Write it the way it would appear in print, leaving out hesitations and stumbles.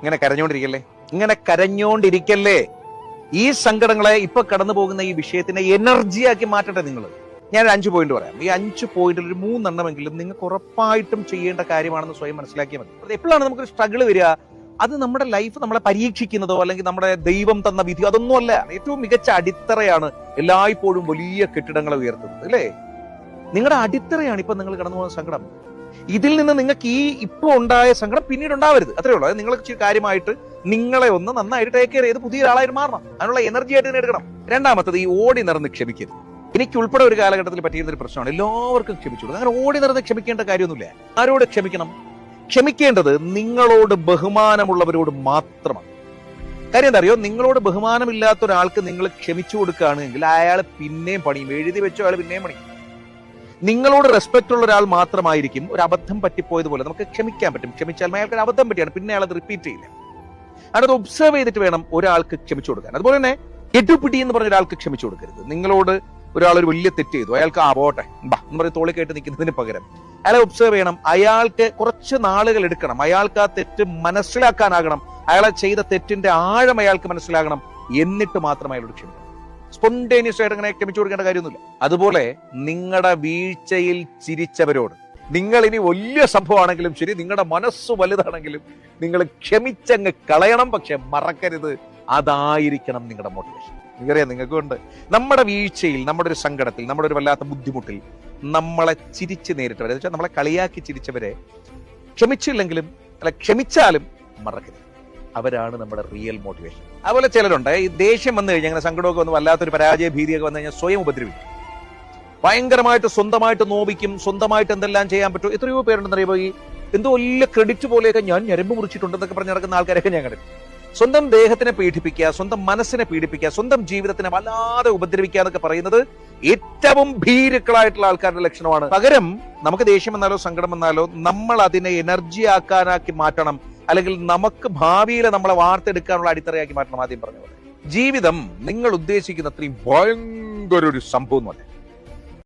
ഇങ്ങനെ കരഞ്ഞോണ്ടിരിക്കല്ലേ, ഇങ്ങനെ കരഞ്ഞോണ്ടിരിക്കല്ലേ. ഈ സങ്കടങ്ങളെ, ഇപ്പൊ കടന്നു പോകുന്ന ഈ വിഷയത്തിനെ എനർജിയാക്കി മാറ്റട്ടെ നിങ്ങൾ. ഞാൻ 5 പോയിന്റ് പറയാം. ഈ 5 പോയിന്റിൽ ഒരു 3 എണ്ണമെങ്കിലും നിങ്ങൾക്ക് ഉറപ്പായിട്ടും ചെയ്യേണ്ട കാര്യമാണെന്ന് സ്വയം മനസ്സിലാക്കിയാൽ മതി. എപ്പോഴാണ് നമുക്കൊരു സ്ട്രഗിൾ വരിക? അത് നമ്മുടെ ലൈഫ് നമ്മളെ പരീക്ഷിക്കുന്നതോ അല്ലെങ്കിൽ നമ്മുടെ ദൈവം തന്ന വിധി അതൊന്നുമല്ല. ഏറ്റവും മികച്ച അടിത്തറയാണ് എല്ലായ്പ്പോഴും വലിയ കെട്ടിടങ്ങളെ ഉയർത്തുന്നത്, അല്ലേ? നിങ്ങളുടെ അടിത്തറയാണ് ഇപ്പൊ നിങ്ങൾ കടന്നു പോകുന്ന സങ്കടം. ഇതിൽ നിന്ന് നിങ്ങൾക്ക് ഈ ഇപ്പൊ ഉണ്ടായ സങ്കടം പിന്നീട് ഉണ്ടാവരുത്, അത്രേ ഉള്ളൂ. അത് നിങ്ങൾ കാര്യമായിട്ട് നിങ്ങളെ ഒന്ന് നന്നായിട്ട് ടേക്ക് കെയർ ചെയ്ത് പുതിയ ഒരാളായിട്ട് മാറണം. അതിനുള്ള എനർജി ആയിട്ട് തന്നെ എടുക്കണം. രണ്ടാമത്തത്, ഈ ഓടി നിറഞ്ഞ് ക്ഷമിക്കരുത്. എനിക്ക് ഉൾപ്പെടെ ഒരു കാലഘട്ടത്തിൽ പറ്റിയിരുന്ന ഒരു പ്രശ്നമാണ്. എല്ലാവർക്കും ക്ഷമിച്ചു കൊടുക്കും. അങ്ങനെ ഓടി നിറഞ്ഞ് ക്ഷമിക്കേണ്ട കാര്യമൊന്നുമില്ല. ആരോട് ക്ഷമിക്കണം? ക്ഷമിക്കേണ്ടത് നിങ്ങളോട് ബഹുമാനമുള്ളവരോട് മാത്രമാണ്. കാര്യം എന്താ അറിയോ? നിങ്ങളോട് ബഹുമാനമില്ലാത്ത ഒരാൾക്ക് നിങ്ങൾ ക്ഷമിച്ചു കൊടുക്കുകയാണെങ്കിൽ അയാൾ പിന്നെയും പണിയും. എഴുതി വെച്ചോ അയാൾ പിന്നെയും പണിയും. നിങ്ങളോട് റെസ്പെക്ട് ഉള്ള ഒരാൾ മാത്രമായിരിക്കും ഒരു അബദ്ധം പറ്റിപ്പോയതുപോലെ നമുക്ക് ക്ഷമിക്കാൻ പറ്റും. ക്ഷമിച്ചാൽ അയാൾക്ക് ഒരു അബദ്ധം പറ്റിയാണ്, പിന്നെ അയാൾ അത് റിപ്പീറ്റ് ചെയ്യില്ല. അത് ഒബ്സർവ് ചെയ്തിട്ട് വേണം ഒരാൾക്ക് ക്ഷമിച്ചു കൊടുക്കാൻ. അതുപോലെ തന്നെ എട്ടുപിടി എന്ന് പറഞ്ഞ ഒരാൾക്ക് ക്ഷമിച്ചു കൊടുക്കരുത്. നിങ്ങളോട് ഒരാൾ ഒരു വലിയ തെറ്റ് ചെയ്തു, അയാൾക്ക് പോട്ടെ ബാ എന്ന് പറഞ്ഞ് തോളി കേട്ട് നിൽക്കുന്നതിന് പകരം അയാളെ ഒബ്സർവ് ചെയ്യണം. അയാൾക്ക് കുറച്ച് നാളുകൾ എടുക്കണം. അയാൾക്ക് ആ തെറ്റ് മനസ്സിലാക്കാനാകണം. അയാളെ ചെയ്ത തെറ്റിന്റെ ആഴം അയാൾക്ക് മനസ്സിലാകണം. എന്നിട്ട് മാത്രം അയാളോട് ക്ഷമിക്കണം. സ്പോണ്ടേനിയസ് ആയിട്ട് അങ്ങനെ ക്ഷമിച്ചു കൊടുക്കേണ്ട കാര്യമൊന്നുമില്ല. അതുപോലെ നിങ്ങളുടെ വീഴ്ചയിൽ ചിരിച്ചവരോട്, നിങ്ങൾ ഇനി വലിയ സംഭവമാണെങ്കിലും ശരി, നിങ്ങളുടെ മനസ്സ് വലുതാണെങ്കിലും നിങ്ങൾ ക്ഷമിച്ചങ്ങ് കളയണം. പക്ഷെ മറക്കരുത്, അതായിരിക്കണം നിങ്ങളുടെ മോട്ടിവേഷൻ. നിങ്ങൾക്കറിയാം, നിങ്ങൾക്കുണ്ട് നമ്മുടെ വീഴ്ചയിൽ, നമ്മുടെ ഒരു സങ്കടത്തിൽ, നമ്മുടെ ഒരു വല്ലാത്ത ബുദ്ധിമുട്ടിൽ നമ്മളെ ചിരിച്ച് നേരിട്ടവരെ, എന്ന് വെച്ചാൽ നമ്മളെ കളിയാക്കി ചിരിച്ചവരെ ക്ഷമിച്ചില്ലെങ്കിലും അല്ല ക്ഷമിച്ചാലും മറക്കരുത്. അവരാണ് നമ്മുടെ റിയൽ മോട്ടിവേഷൻ. അതുപോലെ ചിലരുണ്ട്, ഈ ദേഷ്യം വന്നു കഴിഞ്ഞാൽ, അങ്ങനെ സങ്കടമൊക്കെ വന്ന് വല്ലാത്തൊരു പരാജയ ഭീതിയൊക്കെ വന്നു കഴിഞ്ഞാൽ സ്വയം ഉപദ്രവിക്കും. ഭയങ്കരമായിട്ട് സ്വന്തമായിട്ട് നോവിക്കും. സ്വന്തമായിട്ട് എന്തെല്ലാം ചെയ്യാൻ പറ്റും. എത്രയോ പേരുണ്ടെന്നറിയുമ്പോൾ ഈ എന്തോ വലിയ ക്രെഡിറ്റ് പോലെയൊക്കെ ഞാൻ ഞരമ്പ് മുറിച്ചിട്ടുണ്ടെന്നൊക്കെ പറഞ്ഞ് നടക്കുന്ന ആൾക്കാരൊക്കെ ഞാൻ കണ്ടു. സ്വന്തം ദേഹത്തിനെ പീഡിപ്പിക്കുക, സ്വന്തം മനസ്സിനെ പീഡിപ്പിക്കുക, സ്വന്തം ജീവിതത്തിനെ വല്ലാതെ ഉപദ്രവിക്കുക എന്നൊക്കെ പറയുന്നത് ഏറ്റവും ഭീരുക്കളായിട്ടുള്ള ആൾക്കാരുടെ ലക്ഷണമാണ്. പകരം നമുക്ക് ദേഷ്യം വന്നാലോ സങ്കടം വന്നാലോ നമ്മൾ അതിനെ എനർജി ആക്കാനാക്കി മാറ്റണം. അല്ലെങ്കിൽ നമുക്ക് ഭാവിയിൽ നമ്മളെ വാർത്തെടുക്കാനുള്ള അടിത്തറയാക്കി മാറ്റണം. ആദ്യം പറഞ്ഞ പോലെ ജീവിതം നിങ്ങൾ ഉദ്ദേശിക്കുന്ന അത്രയും ഭയങ്കര ഒരു സംഭവം.